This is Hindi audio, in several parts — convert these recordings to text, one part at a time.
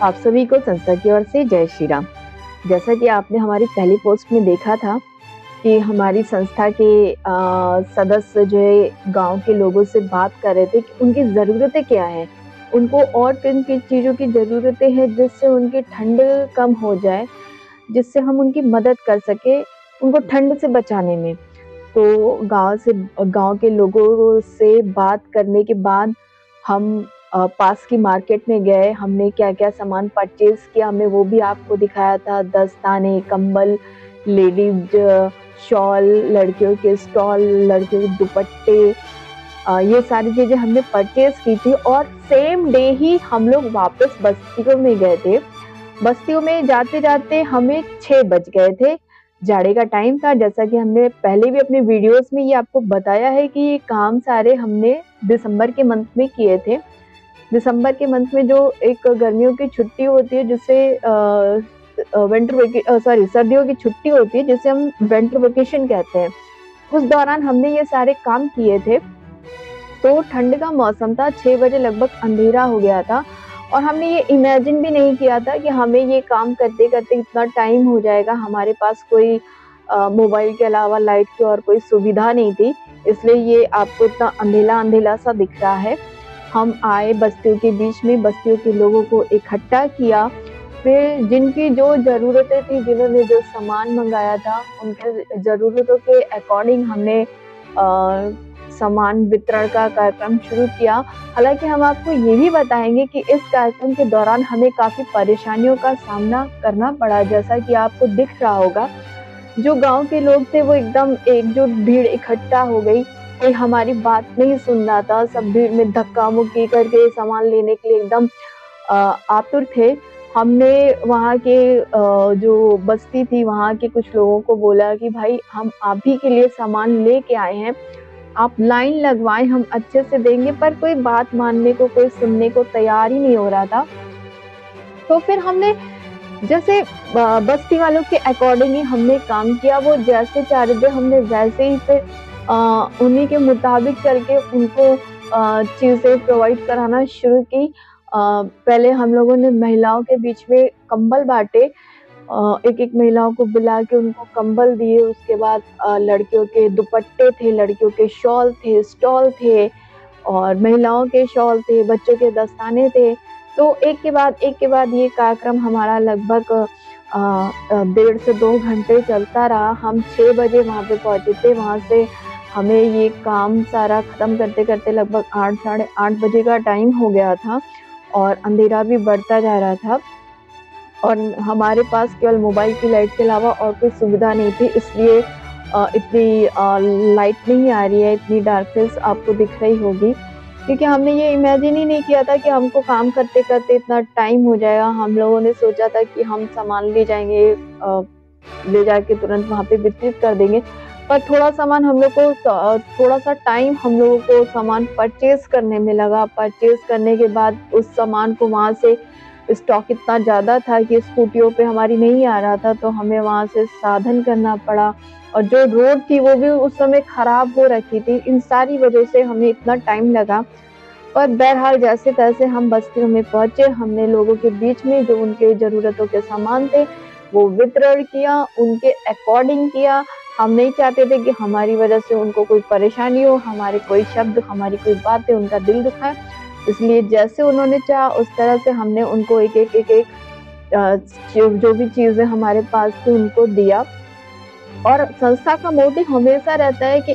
आप सभी को संस्था की ओर से जय श्री राम। जैसा कि आपने हमारी पहली पोस्ट में देखा था कि हमारी संस्था के सदस्य जो है गाँव के लोगों से बात कर रहे थे कि उनकी ज़रूरतें क्या हैं? उनको और किन-किन चीज़ों की ज़रूरतें हैं जिससे उनकी ठंड कम हो जाए, जिससे हम उनकी मदद कर सकें, उनको ठंड से बचाने में। तो गाँव के लोगों से बात करने के बाद हम पास की मार्केट में गए, हमने क्या-क्या सामान परचेज़ किया, हमने वो भी आपको दिखाया था, दस्ताने, कंबल, लेडीज़ शॉल, लड़कियों के स्टॉल, लड़कियों के दुपट्टे, ये सारी चीज़ें हमने परचेज़ की थी और सेम डे ही हम लोग वापस बस्तियों में गए थे। बस्तियों में जाते-जाते हमें 6 बज गए थे। जाड़े का टाइम था, जैसा कि हमने पहले भी अपने वीडियोज़ में ये आपको बताया है कि ये काम सारे हमने दिसंबर के मंथ में किए थे। दिसंबर के मंथ में जो एक गर्मियों की छुट्टी होती है जिसे सर्दियों की छुट्टी होती है जिसे हम विंटर वेकेशन कहते हैं। उस दौरान हमने ये सारे काम किए थे। तो ठंड का मौसम था, 6 बजे लगभग अंधेरा हो गया था और हमने ये इमेजिन भी नहीं किया था कि हमें ये काम करते-करते इतना टाइम हो जाएगा। हमारे पास कोई मोबाइल के अलावा लाइट की और कोई सुविधा नहीं थी, इसलिए ये आपको इतना अंधेला-अंधेला सा दिख रहा है। हम आए बस्तियों के बीच में, बस्तियों के लोगों को इकट्ठा किया, फिर जिनकी जो ज़रूरतें थी, जिन्होंने जो सामान मँगाया था, उनके ज़रूरतों के अकॉर्डिंग हमने सामान वितरण का कार्यक्रम शुरू किया। हालाँकि हम आपको ये भी बताएँगे कि इस कार्यक्रम के दौरान हमें काफ़ी परेशानियों का सामना करना पड़ा, जैसा कि आपको दिख रहा होगा। जो गाँव के लोग थे वो एकदम एकजुट भीड़ इकट्ठा हो गई, कोई हमारी बात नहीं सुन रहा था, सब भीड़ में धक्का-मुक्की करके सामान लेने के लिए एकदम आतुर थे। हमने वहाँ के जो बस्ती थी वहाँ के कुछ लोगों को बोला कि भाई हम आप ही के लिए सामान लेके आए हैं, आप लाइन लगवाएँ हम अच्छे से देंगे, पर कोई बात मानने को, कोई सुनने को तैयार ही नहीं हो रहा था। तो फिर हमने जैसे बस्ती वालों के अकॉर्डिंग ही हमने काम किया, वो जैसे चाह रहे थे हमने वैसे ही फिर उन्हीं के मुताबिक चल के उनको चीज़ें प्रोवाइड कराना शुरू की। पहले हम लोगों ने महिलाओं के बीच में कंबल बाँटे, एक-एक महिलाओं को बुला के उनको कंबल दिए, उसके बाद लड़कियों के दुपट्टे थे, लड़कियों के शॉल थे, स्टॉल थे और महिलाओं के शॉल थे, बच्चों के दस्ताने थे। तो एक के बाद ये कार्यक्रम हमारा लगभग डेढ़ से 2 घंटे चलता रहा। हम 6 बजे वहाँ पे पहुँचे थे, वहाँ से हमें ये काम सारा ख़त्म करते-करते लगभग 8 साढ़े 8 बजे का टाइम हो गया था और अंधेरा भी बढ़ता जा रहा था और हमारे पास केवल मोबाइल की लाइट के अलावा और कोई सुविधा नहीं थी, इसलिए इतनी लाइट नहीं आ रही है, इतनी डार्कनेस आपको दिख रही होगी। क्योंकि हमने ये इमेजिन ही नहीं किया था कि हमको काम करते-करते इतना टाइम हो जाएगा। हम लोगों ने सोचा था कि हम सामान ले जाएँगे, ले जाके तुरंत वहाँ पे वितरित कर देंगे। पर थोड़ा-सा टाइम हम लोगों को सामान परचेज़ करने में लगा। परचेज़ करने के बाद उस सामान को वहाँ से स्टॉक इतना ज़्यादा था कि स्कूटियों पे हमारी नहीं आ रहा था, तो हमें वहाँ से साधन करना पड़ा और जो रोड थी वो भी उस समय खराब हो रखी थी। इन सारी वजह से हमें इतना टाइम लगा। पर बहरहाल जैसे-तैसे हम बस्तियों में पहुँचे, हमने लोगों के बीच में जो उनके ज़रूरतों के सामान थे, वो वितरण किया, उनके अकॉर्डिंग किया। हम नहीं चाहते थे कि हमारी वजह से उनको कोई परेशानी हो, हमारे कोई शब्द, हमारी कोई बातें उनका दिल दुखाए। इसलिए जैसे उन्होंने चाहा उस तरह से हमने उनको एक-एक अ, जो भी चीज़ें हमारे पास थी उनको दिया। और संस्था का मोटिव हमेशा रहता है कि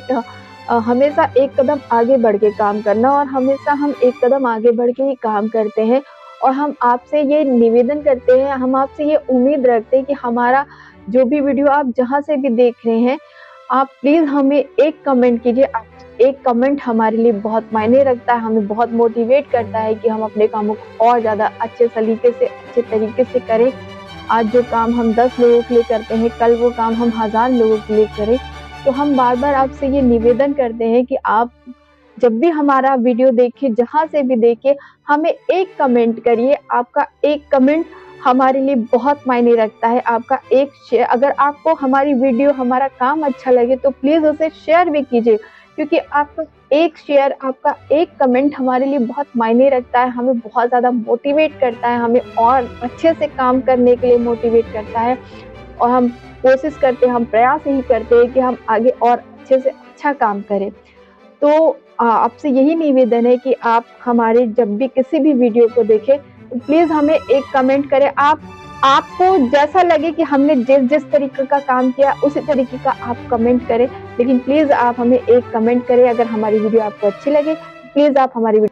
हमेशा एक कदम आगे बढ़ के काम करना और हमेशा हम एक कदम आगे बढ़ के ही काम करते हैं और हम आपसे ये निवेदन करते हैं, हम आपसे ये उम्मीद रखते हैं कि हमारा जो भी वीडियो आप जहाँ से भी देख रहे हैं, आप प्लीज़ हमें एक कमेंट कीजिए। आप एक कमेंट हमारे लिए बहुत मायने रखता है, हमें बहुत मोटिवेट करता है कि हम अपने कामों को और ज़्यादा अच्छे तरीके से करें। आज जो काम हम 10 लोगों के लिए करते हैं, कल वो काम हम 1000 लोगों के लिए करें। तो हम बार-बार आपसे ये निवेदन करते हैं कि आप जब भी हमारा वीडियो देखिए, जहाँ से भी देखिए, हमें एक कमेंट करिए। आपका एक कमेंट हमारे लिए बहुत मायने रखता है। आपका एक शेयर, अगर आपको हमारी वीडियो, हमारा काम अच्छा लगे तो प्लीज़ उसे शेयर भी कीजिए, क्योंकि आपका एक शेयर, आपका एक कमेंट हमारे लिए बहुत मायने रखता है, हमें बहुत ज़्यादा मोटिवेट करता है, हमें और अच्छे से काम करने के लिए मोटिवेट करता है और हम कोशिश करते हैं, हम प्रयास यही करते हैं कि हम आगे और अच्छे से अच्छा काम करें। तो आपसे यही निवेदन है कि आप हमारे जब भी किसी भी वीडियो को देखें, तो प्लीज़ हमें एक कमेंट करें। आपको जैसा लगे कि हमने जिस तरीके का काम किया, उसी तरीके का आप कमेंट करें। लेकिन प्लीज़ आप हमें एक कमेंट करें। अगर हमारी वीडियो आपको अच्छी लगे, प्लीज़ आप हमारी वीडियो